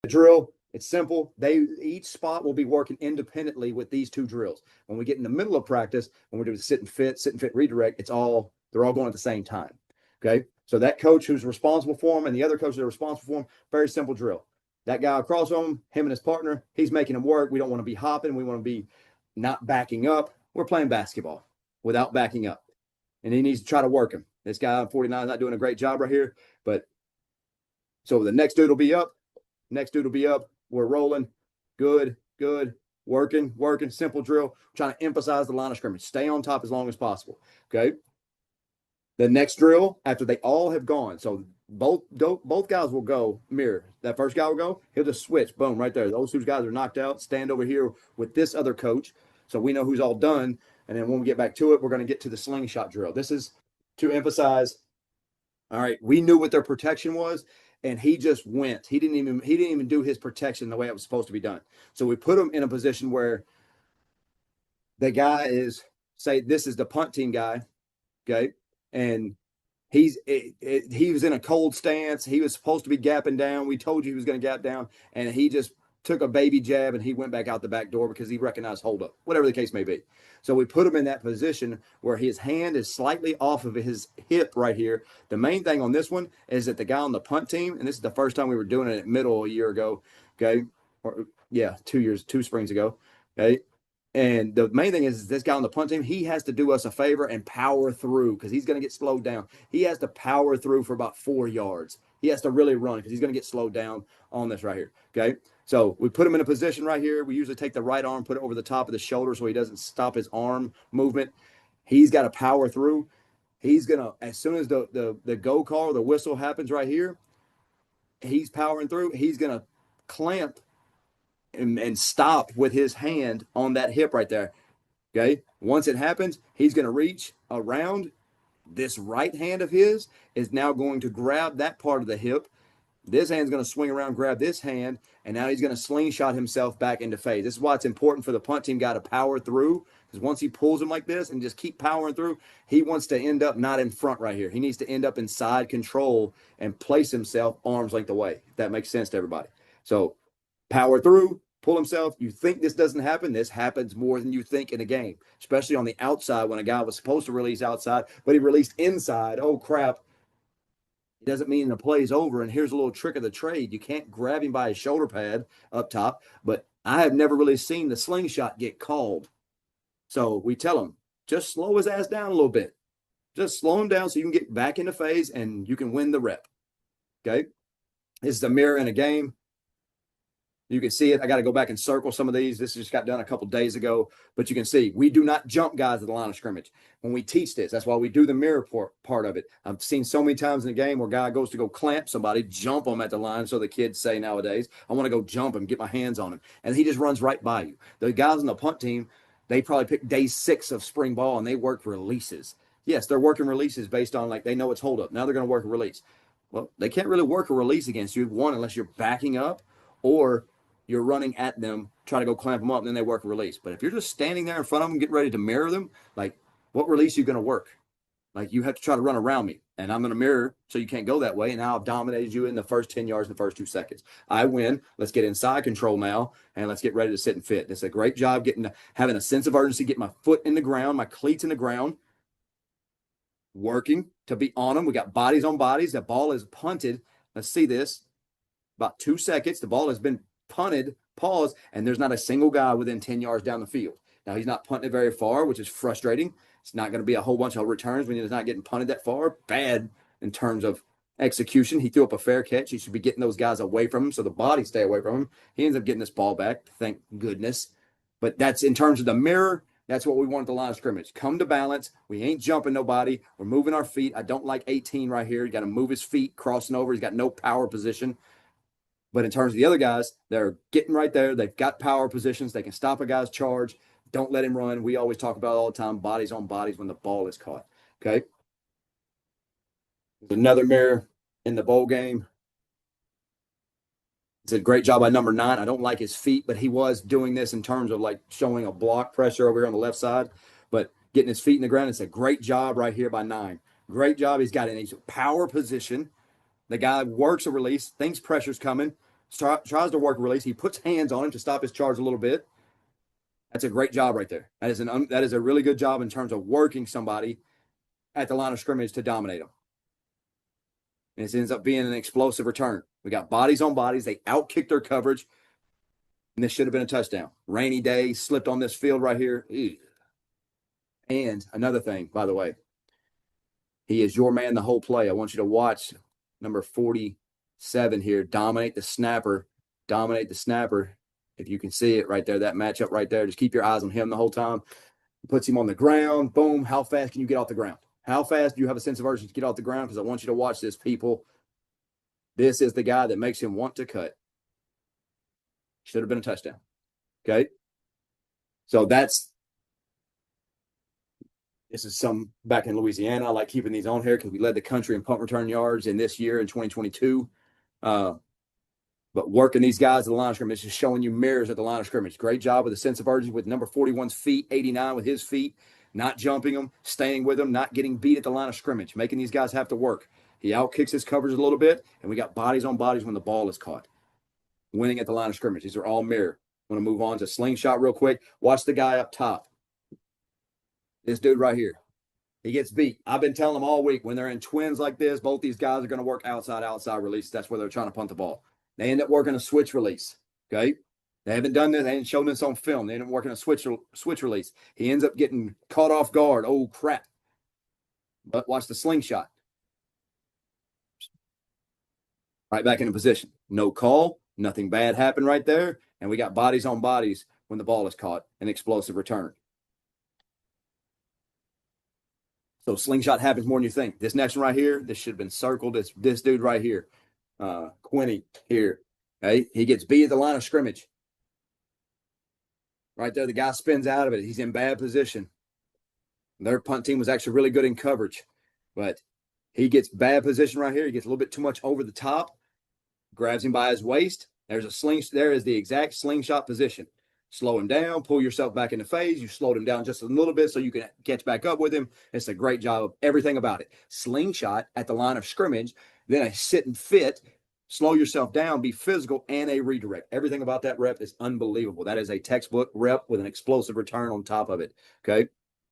drill. It's simple. Each spot will be working independently with these two drills. When we get in the middle of practice, when we're doing sit and fit, redirect, they're all going at the same time. Okay. So that coach who's responsible for them and the other coaches that are responsible for them, very simple drill. That guy across from him and his partner, he's making them work. We don't want to be hopping. We want to be not backing up. We're playing basketball without backing up. And he needs to try to work him. This guy on 49 is not doing a great job right here. But so the next dude will be up. We're rolling. Good. Working. Simple drill. Trying to emphasize the line of scrimmage. Stay on top as long as possible. Okay. The next drill, after they all have gone, so both guys will go mirror. That first guy will go. He'll just switch. Boom, right there. Those two guys are knocked out. Stand over here with this other coach. So we know who's all done. And then when we get back to it, we're going to get to the slingshot drill. This is to emphasize, all right, we knew what their protection was. And he just went. He didn't even do his protection the way it was supposed to be done. So we put him in a position where the guy is, say, this is the punt team guy, okay, and he was in a cold stance. He was supposed to be gapping down. We told you he was going to gap down, and he just took a baby jab and he went back out the back door because he recognized hold up, whatever the case may be. So we put him in that position where his hand is slightly off of his hip right here. The main thing on this one is that the guy on the punt team, and this is the first time we were doing it at middle a year ago, okay, or yeah, 2 springs ago, okay. And the main thing is this guy on the punt team, he has to do us a favor and power through because he's going to get slowed down. He has to power through for about 4 yards. He has to really run because he's going to get slowed down on this right here, okay? So we put him in a position right here. We usually take the right arm, put it over the top of the shoulder so he doesn't stop his arm movement. He's got to power through. He's going to, as soon as the go call or the whistle happens right here, he's powering through. He's going to clamp and stop with his hand on that hip right there. Okay. Once it happens, he's going to reach around. This right hand of his is now going to grab that part of the hip. This hand's going to swing around, grab this hand, and now he's going to slingshot himself back into phase. This is why it's important for the punt team guy to power through, because once he pulls him like this and just keep powering through, he wants to end up not in front right here. He needs to end up in side control and place himself arm's length away, if that makes sense to everybody. So power through, pull himself. You think this doesn't happen. This happens more than you think in a game, especially on the outside when a guy was supposed to release outside, but he released inside. Oh, crap. It doesn't mean the play's over. And here's a little trick of the trade. You can't grab him by his shoulder pad up top, but I have never really seen the slingshot get called. So we tell him, just slow his ass down a little bit. Just slow him down so you can get back into phase and you can win the rep. Okay? This is a mirror in a game. You can see it. I got to go back and circle some of these. This just got done a couple days ago, but you can see we do not jump guys at the line of scrimmage when we teach this. That's why we do the mirror part of it. I've seen so many times in the game where a guy goes to go clamp somebody, jump them at the line. So the kids say nowadays, I want to go jump him, get my hands on him. And he just runs right by you. The guys on the punt team, they probably pick day 6 of spring ball and they work releases. Yes, they're working releases based on like they know it's hold up. Now they're going to work a release. Well, they can't really work a release against you, one, unless you're backing up or you're running at them, trying to go clamp them up, and then they work a release. But if you're just standing there in front of them, getting ready to mirror them, like, what release are you going to work? Like, you have to try to run around me, and I'm going to mirror, so you can't go that way, and now I've dominated you in the first 10 yards in the first 2 seconds. I win. Let's get inside control now, and let's get ready to sit and fit. It's a great job having a sense of urgency, get my foot in the ground, my cleats in the ground, working to be on them. We got bodies on bodies. The ball is punted. Let's see this. About 2 seconds. The ball has been punted, pause, and there's not a single guy within 10 yards down the field. Now, he's not punting it very far, which is frustrating. It's not going to be a whole bunch of returns when he's not getting punted that far. Bad in terms of execution. He threw up a fair catch. He should be getting those guys away from him so the bodies stay away from him. He ends up getting this ball back, thank goodness. But that's in terms of the mirror. That's what we want at the line of scrimmage. Come to balance. We ain't jumping nobody. We're moving our feet. I don't like 18 right here. You got to move his feet, crossing over. He's got no power position. But in terms of the other guys, they're getting right there. They've got power positions. They can stop a guy's charge. Don't let him run. We always talk about it all the time, bodies on bodies when the ball is caught. Okay? There's another mirror in the bowl game. It's a great job by number 9. I don't like his feet, but he was doing this in terms of like showing a block pressure over here on the left side. But getting his feet in the ground, it's a great job right here by 9. Great job. He's got in a power position. The guy works a release, thinks pressure's coming, tries to work release. He puts hands on him to stop his charge a little bit. That's a great job right there. That is a really good job in terms of working somebody at the line of scrimmage to dominate them. And it ends up being an explosive return. We got bodies on bodies. They outkicked their coverage. And this should have been a touchdown. Rainy day, slipped on this field right here. Ew. And another thing, by the way, he is your man the whole play. I want you to watch number 47 here. Dominate the snapper. Dominate the snapper. If you can see it right there, that matchup right there, just keep your eyes on him the whole time. Puts him on the ground. Boom. How fast can you get off the ground? How fast do you have a sense of urgency to get off the ground? Because I want you to watch this, people. This is the guy that makes him want to cut. Should have been a touchdown. Okay. So this is some back in Louisiana. I like keeping these on here because we led the country in punt return yards in this year in 2022. But working these guys at the line of scrimmage is showing you mirrors at the line of scrimmage. Great job with a sense of urgency with number 41's feet, 89 with his feet, not jumping them, staying with them, not getting beat at the line of scrimmage, making these guys have to work. He outkicks his coverage a little bit, and we got bodies on bodies when the ball is caught. Winning at the line of scrimmage. These are all mirror. I'm going to move on to Slingshot real quick. Watch the guy up top. This dude right here. He gets beat. I've been telling them all week when they're in twins like this, both these guys are going to work outside release. That's where they're trying to punt the ball. They end up working a switch release. Okay. They haven't done this. They ain't shown this on film. They end up working a switch release. He ends up getting caught off guard. Oh, crap. But watch the slingshot. Right back into position. No call. Nothing bad happened right there. And we got bodies on bodies when the ball is caught. An explosive return. So slingshot happens more than you think. This next one right here, this should have been circled. This dude right here. Quinny here. Okay. He gets beat at the line of scrimmage. Right there, the guy spins out of it. He's in bad position. Their punt team was actually really good in coverage. But he gets bad position right here. He gets a little bit too much over the top. Grabs him by his waist. There is the exact slingshot position. Slow him down, pull yourself back into phase. You slowed him down just a little bit so you can catch back up with him. It's a great job of everything about it. Slingshot at the line of scrimmage, then a sit and fit, slow yourself down, be physical, and a redirect. Everything about that rep is unbelievable. That is a textbook rep with an explosive return on top of it. Okay.